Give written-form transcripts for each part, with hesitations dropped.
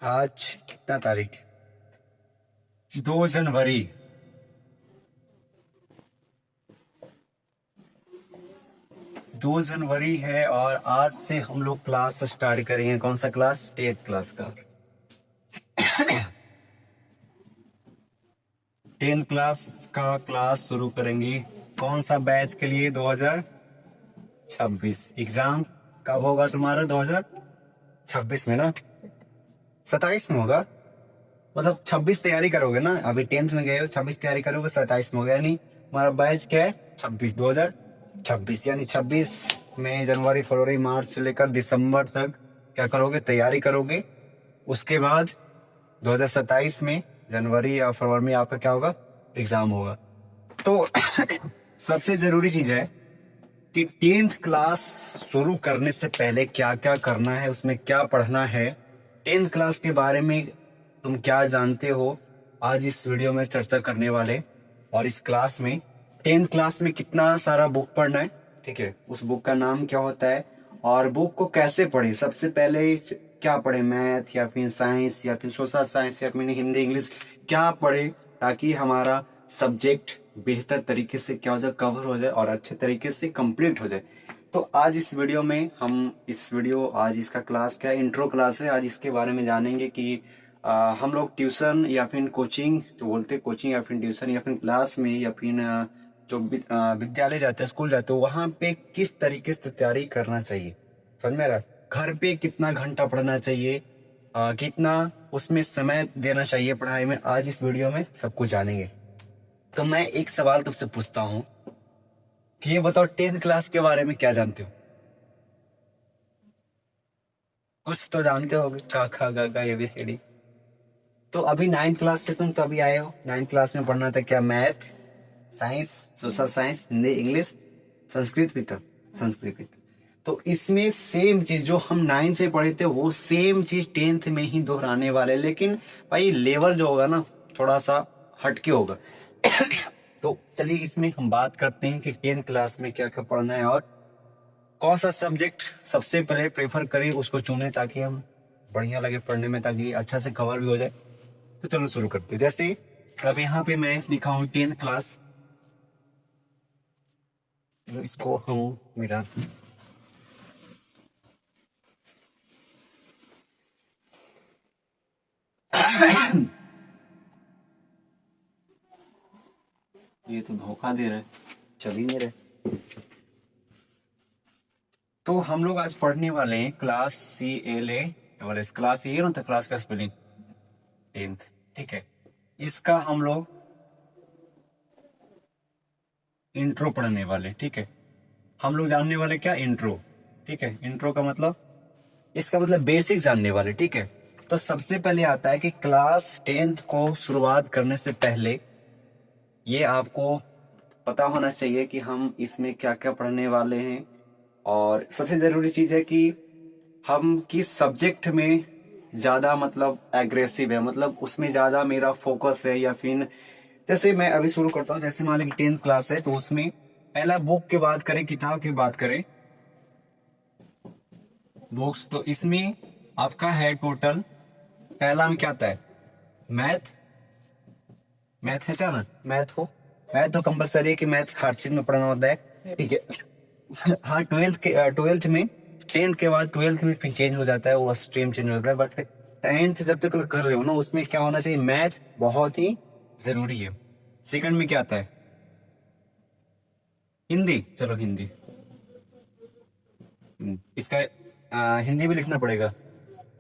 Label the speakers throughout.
Speaker 1: आज कितना तारीख? 2 जनवरी। 2 जनवरी है और आज से हम लोग क्लास स्टार्ट करेंगे। कौन सा क्लास? 10th क्लास का। 10th क्लास का क्लास शुरू करेंगे। कौन सा बैच के लिए? 2026। एग्जाम कब होगा तुम्हारा? 2026 में ना? 27 में होगा। मतलब 26 तैयारी करोगे ना? अभी 10th में गए हो, 26 तैयारी करोगे, 27 में हो गया। यानी हमारा बैच क्या है? 26, 2026। यानी 26 में जनवरी फरवरी मार्च से लेकर दिसंबर तक क्या करोगे? तैयारी करोगे। उसके बाद 2027 में जनवरी या फरवरी में आपका क्या होगा? एग्जाम होगा। तो सबसे जरूरी चीज है कि 10th क्लास शुरू करने से पहले क्या क्या करना है, उसमें क्या पढ़ना है, 10th क्लास के बारे में तुम क्या जानते हो, आज इस वीडियो में चर्चा करने वाले। और इस क्लास में 10th क्लास में कितना सारा बुक पढ़ना है, ठीक है, उस बुक का नाम क्या होता है और बुक को कैसे पढ़े। सबसे पहले क्या पढ़े? मैथ या फिर साइंस या फिर सोशल साइंस या फिर हिंदी इंग्लिश, क्या पढ़े ताकि हमारा सब्जेक्ट बेहतर तरीके से क्या हो जाए? कवर हो जाए और अच्छे तरीके से कंप्लीट हो जाए। तो आज इस वीडियो में आज इसका क्लास क्या है? इंट्रो क्लास है। आज इसके बारे में जानेंगे कि हम लोग ट्यूशन या फिर कोचिंग, जो बोलते कोचिंग या फिर ट्यूशन या फिर क्लास में या फिर जो विद्यालय जाते हैं, स्कूल जाते हैं, वहां पे किस तरीके से तैयारी करना चाहिए। समझ में रहा? घर पे कितना घंटा पढ़ना चाहिए, कितना उसमें समय देना चाहिए पढ़ाई में, आज इस वीडियो में सब कुछ जानेंगे। तो मैं एक सवाल तुमसे पूछता हूँ कि ये बताओ, 10th क्लास के बारे में क्या जानते हो? कुछ तो जानते होगे, क ख ग घ ABCD। तो अभी 9th क्लास से तुम तो अभी आए हो। 9th क्लास में पढ़ना था क्या? Math, science, social science, Hindi English, Sanskrit भी था, संस्कृत भी। तो इसमें सेम चीज जो हम 9th में पढ़े थे वो सेम चीज 10th में ही दोहराने वाले, लेकिन भाई लेवल जो होगा ना थोड़ा सा हटके होगा। तो चलिए इसमें हम बात करते हैं कि 10th क्लास में क्या क्या पढ़ना है और कौन सा सब्जेक्ट सबसे पहले प्रेफर करें, उसको चुने ताकि हम बढ़िया लगे पढ़ने में, ताकि अच्छा से कवर भी हो जाए। तो चलो शुरू करते हैं। जैसे अब यहाँ पे मैं लिखा हूँ 10th क्लास, तो इसको हम मेरा ये तो धोखा दे रहा है, चल ही नहीं रहे। तो हम लोग आज पढ़ने वाले हैं class CLA double S. Class ये ना, तो क्लास का स्पेलिंग 10th, ठीक है। इसका हम लोग इंट्रो पढ़ने वाले, ठीक है। हम लोग जानने वाले क्या? इंट्रो, ठीक है। इंट्रो का मतलब, इसका मतलब बेसिक जानने वाले, ठीक है। तो सबसे पहले आता है कि क्लास 10th को शुरुआत करने से पहले ये आपको पता होना चाहिए कि हम इसमें क्या क्या पढ़ने वाले हैं। और सबसे जरूरी चीज है कि हम किस सब्जेक्ट में ज्यादा मतलब एग्रेसिव है, मतलब उसमें ज्यादा मेरा फोकस है या फिर, जैसे मैं अभी शुरू करता हूँ। जैसे मान लीजिए 10th क्लास है तो उसमें पहला बुक की बात करें, किताब की बात करें, बुक्स, तो इसमें आपका है टोटल, पहला में क्या आता है? मैथ। मैथ है क्या ना? मैथ तो कंपलसरी है कि मैथ हर चीज में पढ़ना होता है, ठीक है। हाँ, ट्वेल्थ में, 10th के बाद 12th में फिर चेंज हो जाता है, वो स्ट्रीम चेंज हो रहा है। बट 10th जब तक कर रहे हो ना, उसमें क्या होना चाहिए? मैथ बहुत ही जरूरी है। सेकंड में क्या आता है? हिंदी। चलो हिंदी, इसका हिंदी भी लिखना पड़ेगा,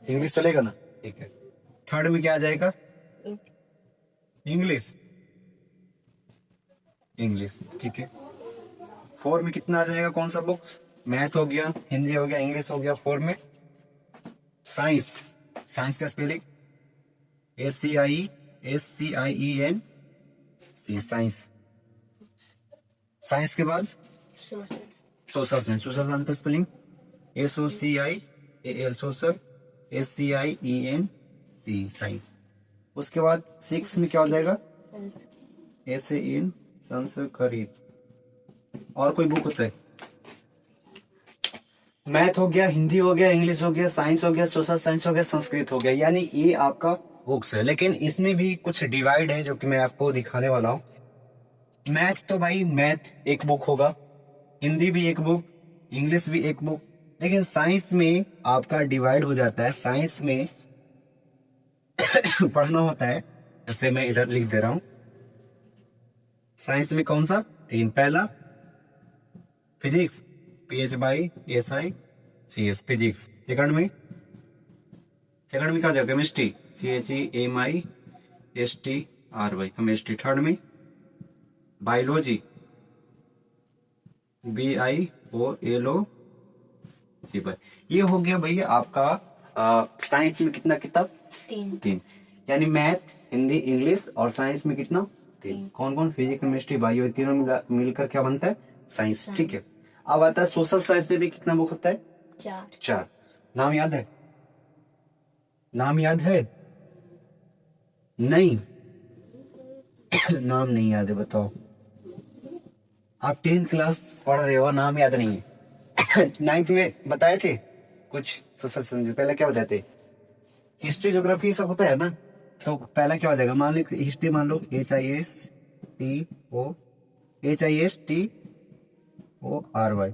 Speaker 1: इंग्लिश चलेगा ना? ठीक है। थर्ड में क्या आ जाएगा? इंग्लिश। इंग्लिश, ठीक है। फोर में कितना आ जाएगा? कौन सा बुक्स? मैथ हो गया, हिंदी हो गया, इंग्लिश हो गया। फोर में साइंस। साइंस का स्पेलिंग SCIEN, साइंस। साइंस के बाद सोशल साइंस। सोशल साइंस का spelling SOCIAL, social, SCIENC, science. उसके बाद सिक्स में क्या हो जाएगा? SAN, संस्कृत। और कोई बुक होता है? मैथ हो गया, हिंदी हो गया, इंग्लिश हो गया, साइंस हो गया, सोशल साइंस हो गया, संस्कृत हो गया, यानी ये आपका बुक्स है। लेकिन इसमें भी कुछ डिवाइड है जो कि मैं आपको दिखाने वाला हूँ। मैथ तो भाई मैथ एक बुक होगा, हिंदी भी एक बुक, इंग्लिश भी एक बुक। लेकिन साइंस में आपका डिवाइड हो जाता है। साइंस में पढ़ना होता है, जैसे मैं इधर लिख दे रहा हूँ। साइंस में कौन सा? तीन। पहला physics, PHY SI CS physics. Second में क्या जाएगा? Chemistry, CHEMISTRY chemistry. थर्ड में बायोलॉजी, BIOLOG। ये हो गया भैया आपका साइंस में कितना किताब? तीन। यानी मैथ, हिंदी, इंग्लिश और साइंस में कितना? तीन। कौन कौन? फिजिक्स, केमिस्ट्री, बायो, तीनों मिलकर क्या बनता है? साइंस। ठीक है। अब आता है सोशल साइंस में भी कितना बुक होता है? चार। नाम याद है? नाम याद है? नहीं। नाम नहीं याद है, बताओ। आप 10th क्लास पढ़ रहे हो, नाम याद नहीं है। 9th में बताए थे कुछ सोशल साइंस। पहले क्या बताए थे? हिस्ट्री, ज्योग्राफी सब होता है ना। तो पहला क्या हो जाएगा? मान लो हिस्ट्री, मान लो HISTORY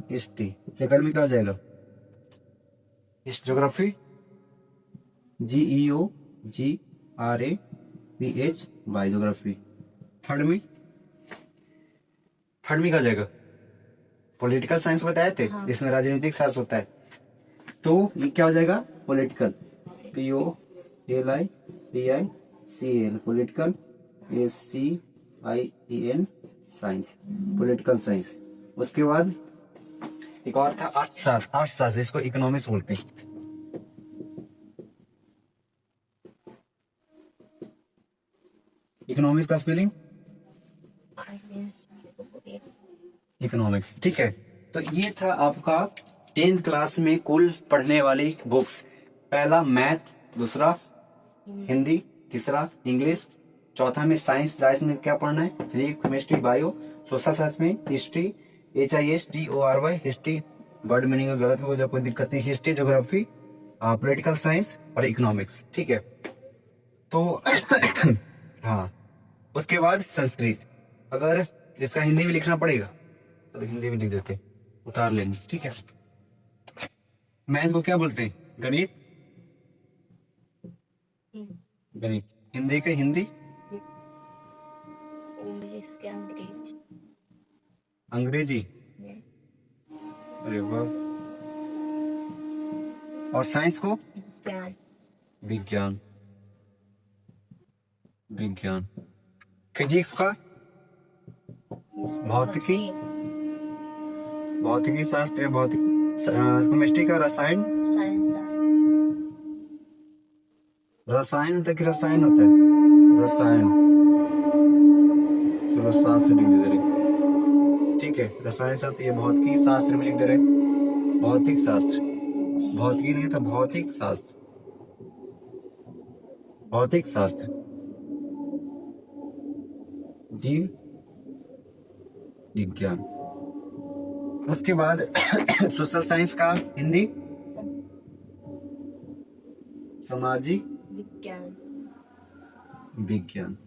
Speaker 1: हिस्ट्री। सेकंड में क्या हो जाएगा? Geography, GEOGRAPHY geography. थर्ड में क्या हो जाएगा? पॉलिटिकल साइंस बताए थे। हाँ। इसमें राजनीतिक शास्त्र होता है, तो ये क्या हो जाएगा? Political, POLITICAL political, SCIEN science, political science. उसके बाद एक और था अर्थशास्त्र, इसको इकोनॉमिक्स बोलते हैं। इकोनॉमिक्स का स्पेलिंग इकोनॉमिक्स। ठीक है। तो ये था आपका 10th क्लास में कुल पढ़ने वाली बुक्स। पहला मैथ, दूसरा हिंदी, तीसरा इंग्लिश, चौथा में साइंस। साइंस में क्या पढ़ना है? Physics, chemistry, bio. Social science में history, HISTORY history. Word meaning गलत हो जाए कोई दिक्कत नहीं। हिस्ट्री, ज्योग्राफी, पॉलिटिकल साइंस और इकोनॉमिक्स। ठीक है। तो हाँ, उसके बाद संस्कृत। अगर इसका हिंदी भी लिखना पड़ेगा तो हिंदी में लिख देते, उतार लेंगे। ठीक है। मैथ को क्या बोलते हैं? गणित। गणित। हिंदी का हिंदी,
Speaker 2: इंग्लिश के अंग्रेजी।
Speaker 1: अंग्रेजी। अरे वाह। और साइंस को? विज्ञान। विज्ञान। फिजिक्स का? भौतिकी। भौतिकी शास्त्र, भौतिक। केमिस्ट्री का रसायन। रसायन होता है कि रसायन होता है? रसायन। चलो शास्त्र लिख दे रहे। ठीक है। रसायन शास्त्र, ये भौतिकी शास्त्र में लिख दे रहे। भौतिक शास्त्र, भौतिकी नहीं था, भौतिक शास्त्र। भौतिक शास्त्र, जीव विज्ञान। उसके बाद सोशल साइंस का हिंदी सामाजिक विज्ञान।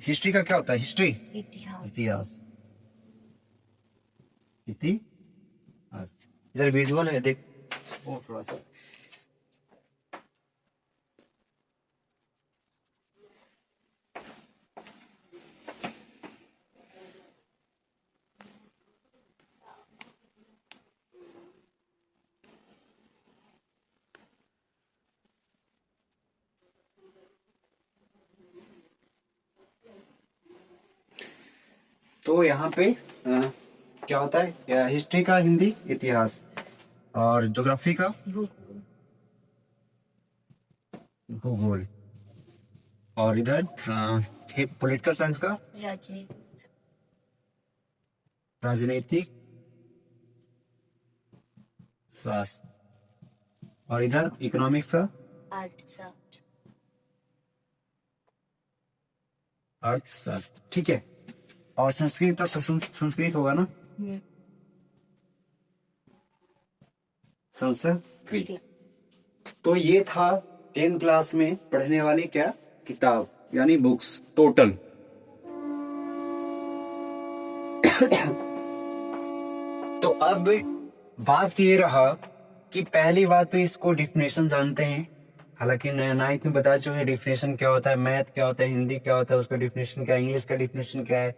Speaker 1: हिस्ट्री का क्या होता है? हिस्ट्री इतिहास। इतिहास। इधर विजुअल है, देख। वो थोड़ा सा तो यहाँ पे क्या होता है? हिस्ट्री का हिंदी इतिहास, और ज्योग्राफी का भूगोल, और इधर पॉलिटिकल साइंस का राजनीतिक शास्त्र, और इधर इकोनॉमिक्स का अर्थशास्त्र। ठीक है। और संस्कृत तो संस्कृत होगा ना? संस्कृत। तो ये था 10th क्लास में पढ़ने वाली क्या किताब यानी बुक्स टोटल। तो अब बात ये रहा कि पहली बात तो इसको डिफिनेशन जानते हैं, हालांकि नाइन्थ में बता चुके डिफिनेशन क्या होता है, मैथ क्या होता है, हिंदी क्या होता है, उसका डिफिनेशन क्या है, इंग्लिश का डिफिनेशन क्या है,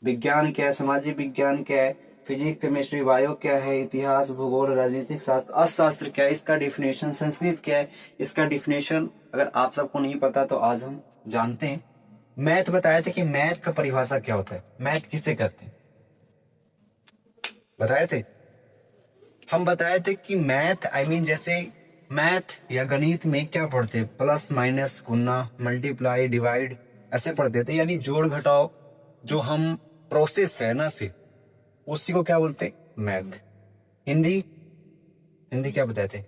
Speaker 1: विज्ञान क्या है, सामाजिक विज्ञान क्या है, फिजिक्स केमिस्ट्री बायो क्या है, इतिहास भूगोल राजनीतिक शास्त्र अर्थशास्त्र क्या है, इसका डिफिनेशन, संस्कृत क्या है इसका डिफिनेशन। अगर आप सबको नहीं पता तो आज हम जानते हैं। मैथ बताया था कि मैथ का परिभाषा क्या होता है, मैथ किसे कहते हैं बताए थे। हम बताए थे कि मैथ जैसे मैथ या गणित में क्या पढ़ते हैं, प्लस माइनस गुना मल्टीप्लाई डिवाइड ऐसे पढ़ते थे, यानी जोड़ घटाओ जो हम प्रोसेस है ना से उसी को क्या बोलते हैं मैथ। हिंदी, हिंदी क्या बताते हैं,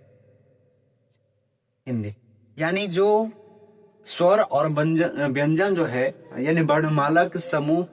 Speaker 1: हिंदी यानी जो स्वर और व्यंजन व्यंजन जो है यानी वर्णमाला के समूह,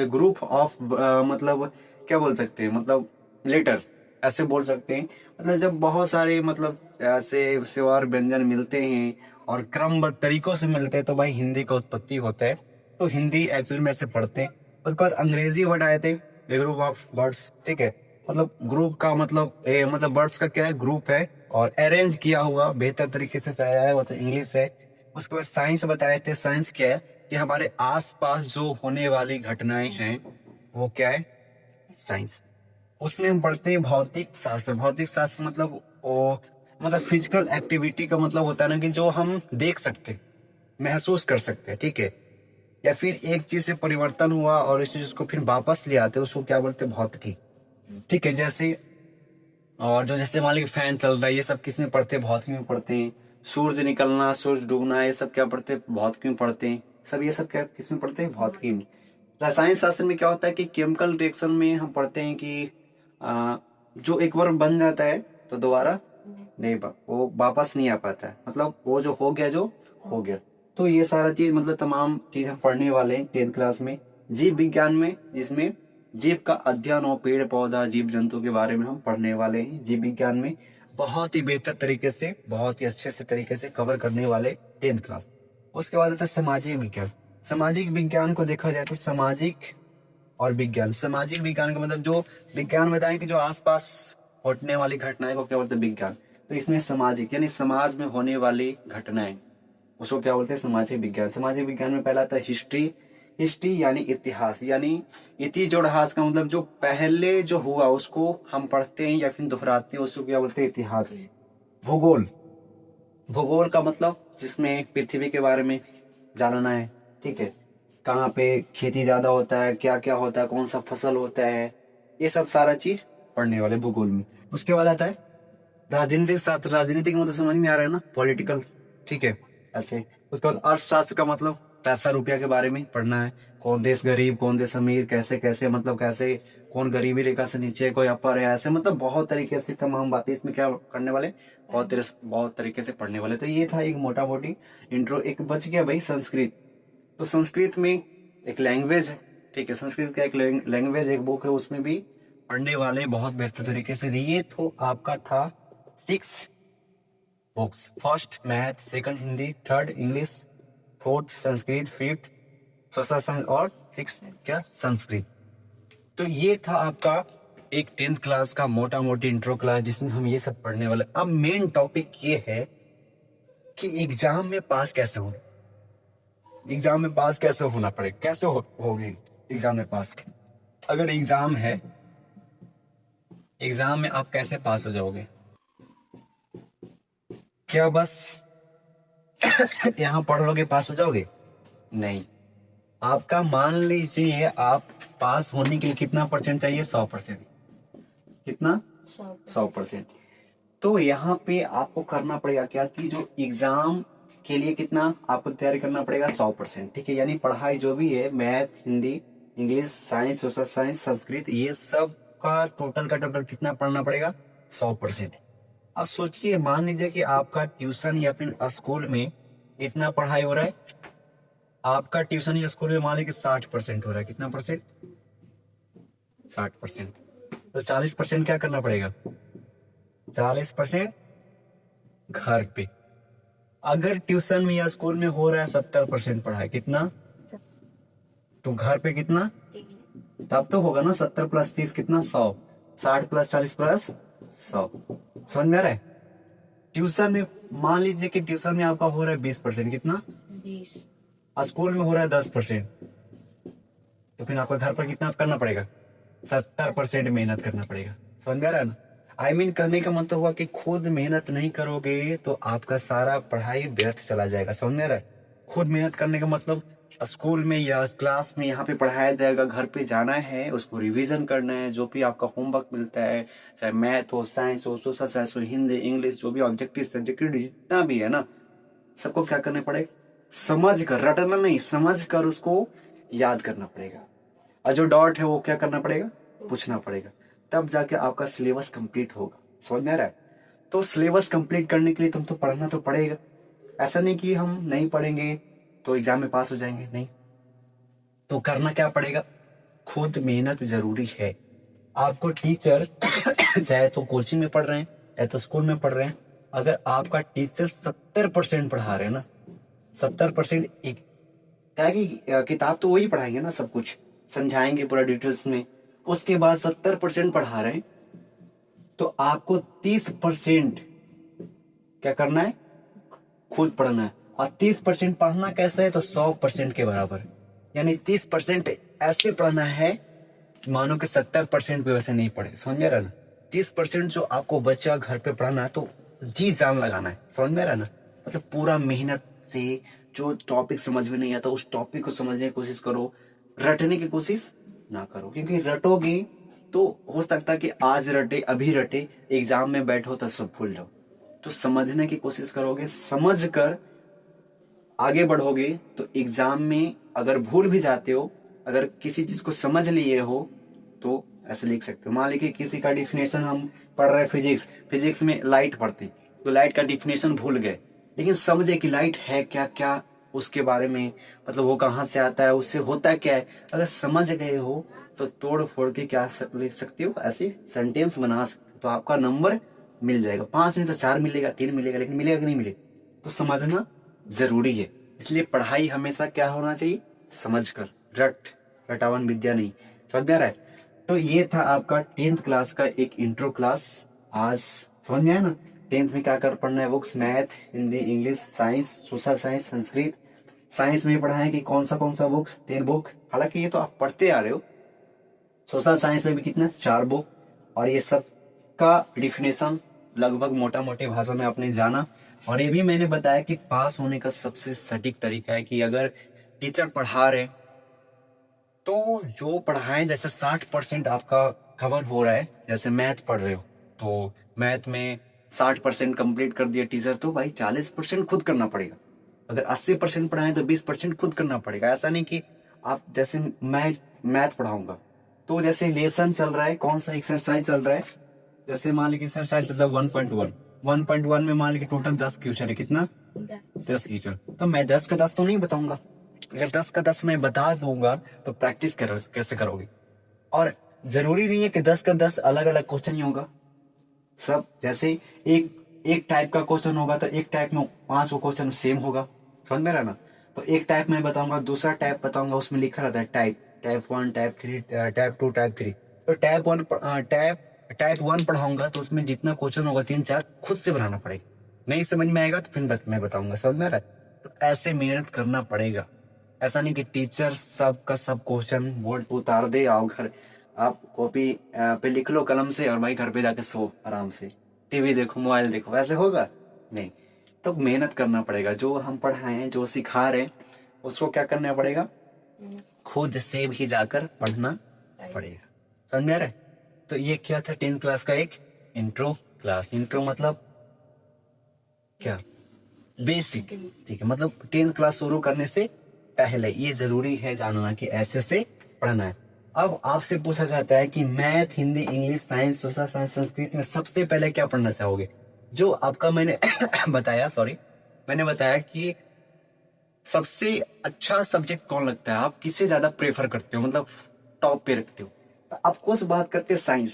Speaker 1: ग्रुप ऑफ मतलब क्या बोल सकते हैं, मतलब लेटर ऐसे बोल सकते हैं। मतलब जब बहुत सारे मतलब ऐसे स्वर व्यंजन मिलते हैं और क्रमबद्ध तरीकों से मिलते हैं तो भाई हिंदी का उत्पत्ति होता है। तो हिंदी एक्चुअली में ऐसे पढ़ते हैं। उसके बाद अंग्रेजी वर्ड आए थे, ग्रुप ऑफ वर्ड्स, ठीक है। मतलब ग्रुप का मतलब मतलब वर्ड्स का क्या है, ग्रुप है और अरेंज किया हुआ बेहतर तरीके से सजाया है, वो तो इंग्लिश है। उसके बाद साइंस बताए थे, साइंस क्या है कि हमारे आसपास जो होने वाली घटनाएं हैं वो क्या है साइंस। उसमें हम पढ़ते हैं भौतिक शास्त्र। भौतिक शास्त्र मतलब वो मतलब फिजिकल एक्टिविटी का मतलब होता है ना कि जो हम देख सकते महसूस कर सकते हैं, ठीक है। या फिर एक चीज से परिवर्तन हुआ और इस चीज को फिर वापस ले आते हैं उसको क्या बोलते हैं भौतिकी, ठीक है। जैसे और जो जैसे मान लीजिए फैन चल रहा है ये सब किस में पढ़ते हैं, भौतिकी में पढ़ते हैं। सूरज निकलना सूरज डूबना ये सब क्या पढ़ते हैं, भौतिकी में पढ़ते हैं। सब ये सब क्या किस में पढ़ते हैं, भौतिकी में। रसायन शास्त्र में क्या होता है कि केमिकल रिएक्शन में हम पढ़ते हैं कि जो एक बार बन जाता है तो दोबारा नहीं वो वापस नहीं आ पाता है, मतलब वो जो हो गया जो हो गया। तो ये सारा चीज मतलब तमाम चीज हम पढ़ने वाले हैं 10th क्लास में। जीव विज्ञान में जिसमें जीव का अध्ययन और पेड़ पौधा जीव जंतु के बारे में हम पढ़ने वाले हैं जीव विज्ञान में। बहुत ही बेहतर तरीके से बहुत ही अच्छे से तरीके से कवर करने वाले 10th क्लास। उसके बाद आता है सामाजिक विज्ञान। सामाजिक विज्ञान को देखा जाए तो सामाजिक और विज्ञान, सामाजिक विज्ञान का मतलब जो विज्ञान बताएं कि जो आसपास घटने वाली घटनाएं को क्या बोलते हैं विज्ञान। तो इसमें सामाजिक यानी समाज में होने वाली घटनाएं उसको क्या बोलते हैं सामाजिक विज्ञान। सामाजिक विज्ञान में पहला आता है हिस्ट्री। हिस्ट्री यानी इतिहास, यानी इति जोड़हास का मतलब जो पहले जो हुआ उसको हम पढ़ते हैं या फिर दोहराते हैं उसको क्या बोलते हैं इतिहास। भूगोल, भूगोल का मतलब जिसमें पृथ्वी के बारे में जानना है, ठीक है। कहाँ पे खेती ज्यादा होता है, क्या क्या होता है, कौन सा फसल होता है, ये सब सारा चीज पढ़ने वाले भूगोल में। उसके बाद आता है राजनीतिक शास्त्र। राजनीतिक मतलब समझ में आ रहा है ना, पॉलिटिकल, ठीक है ऐसे। उसके बाद अर्थशास्त्र का मतलब पैसा रुपया के बारे में पढ़ना है। कौन देश गरीब कौन देश अमीर, कैसे कैसे मतलब कैसे कौन गरीबी रेखा से नीचे कोई अपर है, ऐसे मतलब बहुत तरीके से तमाम बातें इसमें क्या करने वाले बहुत तरीके से पढ़ने वाले। तो ये था एक मोटा मोटी इंट्रो। एक बच गया भाई संस्कृत। तो संस्कृत में एक लैंग्वेज है, ठीक है। संस्कृत का एक लैंग्वेज एक बुक है, उसमें भी पढ़ने वाले बहुत बेहतर तरीके से। ये तो आपका था 6 books. First math, second Hindi, third English, fourth Sanskrit, fifth social science और सिक्स क्या संस्कृत। तो ये था आपका एक 10th क्लास का मोटा मोटी इंट्रो क्लास जिसमें हम ये सब पढ़ने वाले। अब मेन टॉपिक ये है कि एग्जाम में पास कैसे हो, एग्जाम में पास कैसे होना पड़ेगा, कैसे होगी एग्जाम में पास। अगर एग्जाम है, एग्जाम में आप कैसे पास हो जाओगे, क्या बस यहाँ पढ़ लोगे पास हो जाओगे, नहीं। आपका मान लीजिए आप पास होने के लिए कितना परसेंट चाहिए, 100%। कितना, 100%। तो यहाँ पे आपको करना पड़ेगा क्या कि जो एग्जाम के लिए कितना आपको तैयारी करना पड़ेगा, 100%, ठीक है। यानी पढ़ाई जो भी है math Hindi English science social science Sanskrit ये सब का टोटल का टोटल कितना पढ़ना पड़ेगा, 100%। अब सोचिए मान लीजिए कि आपका ट्यूशन या फिर स्कूल में इतना पढ़ाई हो रहा है, आपका ट्यूशन या स्कूल में मान लीजिए 60% हो रहा है। कितना परसेंट, 60%। तो 40% क्या करना पड़ेगा, 40% घर पे। अगर ट्यूशन में या स्कूल में हो रहा है 70% पढ़ाई, कितना? तो घर पे कितना?
Speaker 2: 30।
Speaker 1: तब तो होगा ना 70 प्लस 30 कितना? 100। 60 प्लस 40 प्लस 100। समझ में आ रहा है? ट्यूशन में मान लीजिए कि ट्यूशन में आपका हो रहा है 20%, कितना?
Speaker 2: 20।
Speaker 1: और स्कूल में हो रहा है 10%, तो फिर आपको घर पर कितना करना पड़ेगा? 70% मेहनत करना पड़ेगा। समझ में आ रहा है ना? आई मीन कहने का मतलब हुआ कि खुद मेहनत नहीं करोगे तो आपका सारा पढ़ाई व्यर्थ चला जाएगा। समझ में आ रहा है? खुद मेहनत करने का मतलब स्कूल में या क्लास में यहाँ पे पढ़ाया जाएगा, घर पे जाना है, उसको रिवीजन करना है, जो भी आपका होमवर्क मिलता है, चाहे मैथ हो, साइंस हो, सोशल साइंस हो, हिंदी, इंग्लिश, जो भी ऑब्जेक्टिव सब्जेक्टिव जितना भी है ना, सबको क्या करना पड़ेगा? समझ कर, रटना नहीं, समझ कर उसको याद करना पड़ेगा। और जो डॉट है वो क्या करना पड़ेगा? पूछना पड़ेगा। तब जाके आपका सिलेबस कंप्लीट होगा। समझ में आ रहा है? तो सिलेबस कंप्लीट करने के लिए तुम तो पढ़ना तो पड़ेगा। ऐसा नहीं कि हम नहीं पढ़ेंगे तो एग्जाम में पास हो जाएंगे, नहीं। तो करना क्या पड़ेगा? खुद मेहनत जरूरी है। आपको टीचर चाहे तो कोचिंग में पढ़ रहे हैं चाहे तो स्कूल में पढ़ रहे हैं, अगर आपका टीचर 70% पढ़ा रहे हैं ना, 70% एक, क्या है कि किताब तो वही पढ़ाएंगे ना, सब कुछ समझाएंगे पूरा डिटेल्स में, उसके बाद 70% पढ़ा रहे हैं, तो आपको 30% क्या करना है? खुद पढ़ना है। और 30% पढ़ना कैसे है? तो 100% के बराबर। यानी 30% ऐसे पढ़ना है मानो कि 70% भी वैसे नहीं पढ़े। समझ में आ रहा है ना? 30% जो आपको बच्चा घर पे पढ़ाना है तो जी जान लगाना है। समझ में आ रहा है ना? मतलब पूरा मेहनत से, जो टॉपिक समझ में नहीं आता उस टॉपिक को समझने की कोशिश करो, रटने की कोशिश ना करो, क्योंकि रटोगे तो हो सकता है कि आज रटे, अभी रटे, एग्जाम में बैठो तो सब भूल जाओ। तो समझने की कोशिश करोगे, समझ कर आगे बढ़ोगे, तो एग्जाम में अगर भूल भी जाते हो, अगर किसी चीज को समझ लिए हो तो ऐसे लिख सकते हो। मान लीजिए किसी का डिफिनेशन हम पढ़ रहे हैं, फिजिक्स, फिजिक्स में लाइट पढ़ती, तो लाइट का डिफिनेशन भूल गए, लेकिन समझे कि लाइट है क्या, क्या उसके बारे में, मतलब वो कहाँ से आता है, उससे होता क्या है, अगर समझ गए हो तो तोड़ फोड़ के क्या लिख सकते हो, ऐसे सेंटेंस बना सकते हो, तो आपका नंबर मिल जाएगा। 5 नहीं तो 4 मिलेगा, 3 मिलेगा, लेकिन मिलेगा कि नहीं मिलेगा? तो समझना जरूरी है। इसलिए पढ़ाई हमेशा क्या होना चाहिए? समझ कर, रटावन विद्या नहीं। समझ में आ रहा है? तो ये था आपका 10th क्लास का एक इंट्रो क्लास। आज समझ में आया ना? 10th में क्या कर पढ़ना है? Books, math, Hindi, English, science, social science, Sanskrit. Science में पढ़ा है कि कौन सा बुक्स, 10 बुक, हालांकि ये तो आप पढ़ते आ रहे हो। सोशल साइंस में भी कितना? 4 बुक। और ये सब का डिफिनेशन लगभग मोटा मोटी भाषा में आपने जाना। और ये भी मैंने बताया कि पास होने का सबसे सटीक तरीका है कि अगर टीचर पढ़ा रहे तो जो पढ़ाए, जैसे 60% आपका कवर हो रहा है, जैसे मैथ पढ़ रहे हो तो मैथ में 60% कंप्लीट कर दिया टीचर, तो भाई 40% खुद करना पड़ेगा। अगर 80% पढ़ाए तो 20% खुद करना पड़ेगा। ऐसा नहीं कि आप, जैसे मैं मैथ पढ़ाऊंगा तो जैसे लेसन चल रहा है, कौन सा एक्सरसाइज चल रहा है, जैसे मान लीजिए एक्सरसाइज चल रहा है 1.1, 1.1 में मान लीजिए टोटल 10 क्वेश्चन है, कितना? 10 क्वेश्चन। तो मैं 10 का 10 तो नहीं बताऊंगा। अगर 10 का 10 मैं बता दूंगा तो प्रैक्टिस कैसे करोगे? और जरूरी नहीं है कि 10 का 10 अलग अलग क्वेश्चन ही होगा। सब जैसे एक एक टाइप का क्वेश्चन होगा तो एक टाइप में 5 वो क्वेश्चन सेम होगा। समझ में रहा ना? तो एक टाइप में बताऊंगा, दूसरा टाइप बताऊंगा, उसमें लिखा रहता है type, type 1, type 3, type 2, type 3। तो टाइप 1 पढ़ाऊंगा तो उसमें जितना क्वेश्चन होगा 3-4 खुद से बनाना पड़ेगा। नहीं समझ में आएगा तो फिर मैं बताऊंगा। समझ में आ रहा है? तो ऐसे मेहनत करना पड़ेगा। ऐसा नहीं कि टीचर सब का सब क्वेश्चन बोर्ड पे उतार दे, आओ घर, आप कॉपी पे लिख लो कलम से और भाई घर पे जाके सो आराम से, टीवी देखो, मोबाइल देखो, वैसे होगा नहीं। तो मेहनत करना पड़ेगा। जो हम पढ़ाएं, जो सिखा रहे हैं, उसको क्या करना पड़ेगा? खुद से भी जाकर पढ़ना पड़ेगा। समझ में आ रहा है? तो ये क्या था 10th क्लास का एक इंट्रो क्लास। इंट्रो मतलब क्या? बेसिक। ठीक है, मतलब 10th क्लास शुरू करने से पहले ये जरूरी है जानना कि ऐसे से पढ़ना है। अब आपसे पूछा जाता है कि math, Hindi, English, science, social science, Sanskrit में सबसे पहले क्या पढ़ना चाहोगे? जो आपका मैंने बताया, सॉरी, मैंने बताया कि सबसे अच्छा सब्जेक्ट कौन लगता है, आप किससे ज्यादा प्रेफर करते हो, मतलब टॉप पे रखते हो? तो ऑफ कोर्स बात करते हैं साइंस।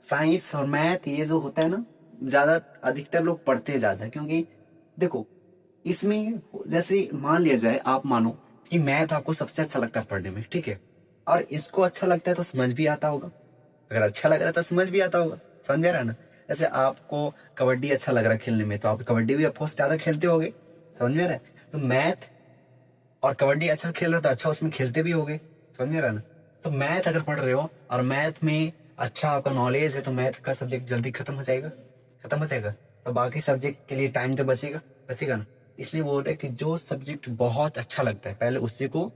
Speaker 1: साइंस और मैथ ये जो होता है ना, ज्यादा अधिकतर लोग पढ़ते ज्यादा है, क्योंकि देखो इसमें जैसे मान लिया जाए, आप मानो कि मैथ आपको सबसे अच्छा लगता है पढ़ने में, ठीक है, और इसको अच्छा लगता है तो समझ भी आता होगा, अगर अच्छा लग रहा है तो समझ भी आता होगा, समझ रहा है ना। जैसे आपको कबड्डी अच्छा लग रहा है खेलने में, तो आप कबड्डी भी ऑफकोर्स ज्यादा खेलते होगे, समझ में आ रहा है। तो मैथ और कबड्डी अच्छा खेल रहे हो तो अच्छा उसमें खेलते भी होगे, समझ में आ रहा है ना। तो मैथ अगर पढ़ रहे हो और मैथ में अच्छा आपका नॉलेज है, तो मैथ का सब्जेक्ट जल्दी खत्म हो जाएगा, खत्म हो जाएगा, तो बाकी सब्जेक्ट के लिए टाइम तो बचेगा, बचेगा ना। इसलिए बोल रहे हैं कि जो सब्जेक्ट बहुत अच्छा लगता है पहले उसी को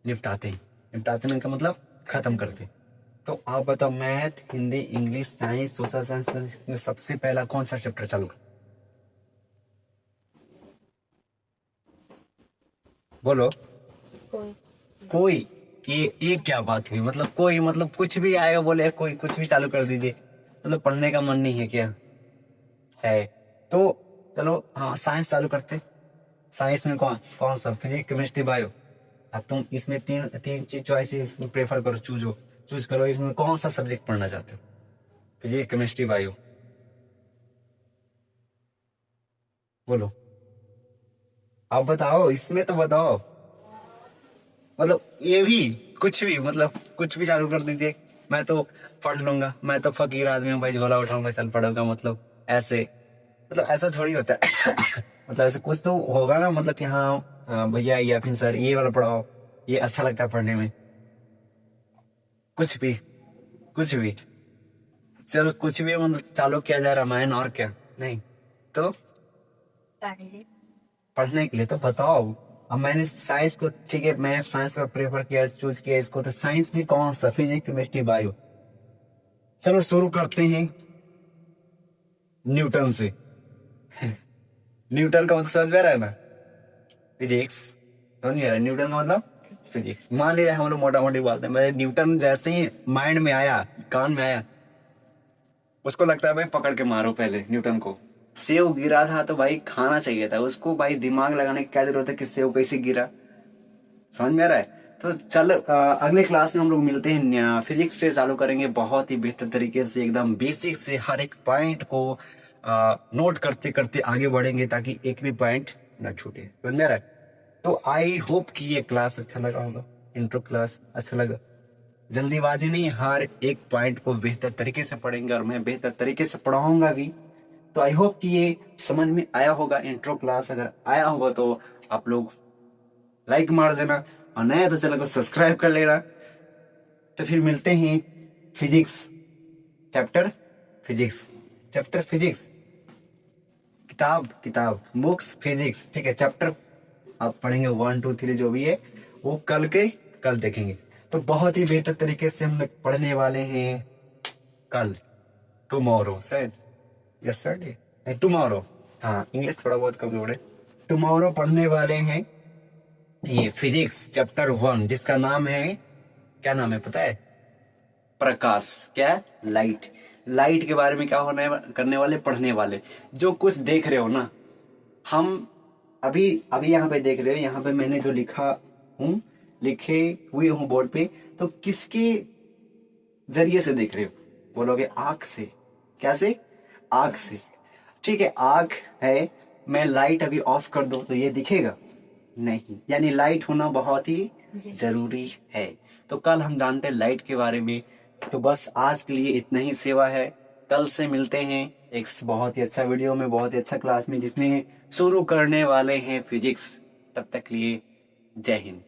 Speaker 1: निपटाते हैं, निपटाते हैं का मतलब खत्म करते हैं। तो आप बताओ, math, Hindi, English, science, social science में सबसे पहला कौन सा चैप्टर चालू? बोलो।
Speaker 2: कोई।
Speaker 1: कोई। ये क्या बात हुई, मतलब कोई मतलब कुछ भी आएगा बोले कोई, कुछ भी चालू कर दीजिए, मतलब पढ़ने का मन नहीं है क्या? है। तो चलो हाँ, साइंस चालू करते। साइंस में कौन कौन सा? Physics, chemistry, bio. अब तुम इसमें तीन तीन चीज चॉइस प्रेफर करो, चूज करो, इसमें कौन सा सब्जेक्ट पढ़ना चाहते हो? फिजिक्स, केमिस्ट्री, बायो, बोलो। आप बताओ, इसमें तो बताओ, मतलब ये भी, कुछ भी, मतलब कुछ भी चालू कर दीजिए, मैं तो पढ़ लूंगा, मैं तो फकीर आदमी हूँ भाई, झोला उठाऊंगा चल पढ़ूंगा, मतलब ऐसे, मतलब ऐसा थोड़ी होता है। मतलब ऐसे कुछ तो होगा ना, मतलब कि हाँ भैया या फिर सर ये वाला पढ़ाओ, ये अच्छा लगता है पढ़ने में, कुछ भी, कुछ भी। चलो कुछ भी मतलब चालू किया जाए, रामायण और क्या नहीं, तो
Speaker 2: पहले।
Speaker 1: पढ़ने के लिए तो बताओ। अब मैंने साइंस को, ठीक है, मैं साइंस का प्रेफर किया, चूज किया इसको, तो साइंस में कौन सा? Physics, chemistry, bio. चलो शुरू करते हैं न्यूटन से। न्यूटन का मतलब समझ में आ रहा है ना? फिजिक्स। समझ में आ रहा है न्यूटन का मतलब? फिजिक्स। मान लीजिए हम लोग मोटा मोटी बोलते हैं, मैं न्यूटन जैसे ही माइंड में आया, कान में आया, उसको लगता है भाई पकड़ के मारो पहले न्यूटन को। सेव गिरा था तो भाई खाना चाहिए था उसको, भाई दिमाग लगाने की क्या जरूरत है कि सेव कैसे गिरा, समझ में आ रहा है। तो चल अगले क्लास में हम लोग मिलते हैं, फिजिक्स से चालू करेंगे बहुत ही बेहतर तरीके से, एकदम बेसिक से हर एक पॉइंट को नोट करते करते आगे बढ़ेंगे, ताकि एक भी पॉइंट ना छूटे, समझ में आ रहा है। तो आई होप कि ये क्लास अच्छा लगा होगा, इंट्रो क्लास अच्छा लगा। जल्दीबाजी नहीं, हर एक पॉइंट को बेहतर तरीके से पढ़ेंगे और मैं बेहतर तरीके से पढ़ाऊंगा भी। तो आई होप कि ये समझ में आया होगा इंट्रो क्लास, अगर आया होगा तो आप लोग लाइक मार देना, और नया तो चैनल को सब्सक्राइब कर लेना। तो फिर मिलते हैं physics chapter, physics chapter, physics किताब, किताब बुक्स फिजिक्स, ठीक है, चैप्टर आप पढ़ेंगे 1 2 3 जो भी है वो कल देखेंगे। तो बहुत ही बेहतर तरीके से हम लोग पढ़ने वाले हैं कल, टुमारो शायद, यस्टरडे नहीं, टुमारो। हाँ, इंग्लिश थोड़ा बहुत कमजोर है। टुमारो पढ़ने वाले हैं ये फिजिक्स चैप्टर 1, जिसका नाम है, क्या नाम है पता है? प्रकाश। क्या? लाइट। लाइट के बारे में क्या होने करने वाले, पढ़ने वाले। जो कुछ देख रहे हो ना, हम अभी अभी यहाँ पे देख रहे हो, यहाँ पे मैंने जो लिखा हूँ, लिखे हुए हूँ बोर्ड पे, तो किसके जरिए से देख रहे हो? बोलोगे आंख से। क्या से? आंख से। ठीक है, आंख है, मैं लाइट अभी ऑफ कर दूं तो ये दिखेगा नहीं, यानी लाइट होना बहुत ही जरूरी है। तो कल हम जानते हैं लाइट के बारे में। तो बस आज के लिए इतना ही सेवा है, कल से मिलते हैं एक बहुत ही अच्छा वीडियो में, बहुत ही अच्छा क्लास में, जिसमें शुरू करने वाले हैं फिजिक्स। तब तक लिए जय हिंद।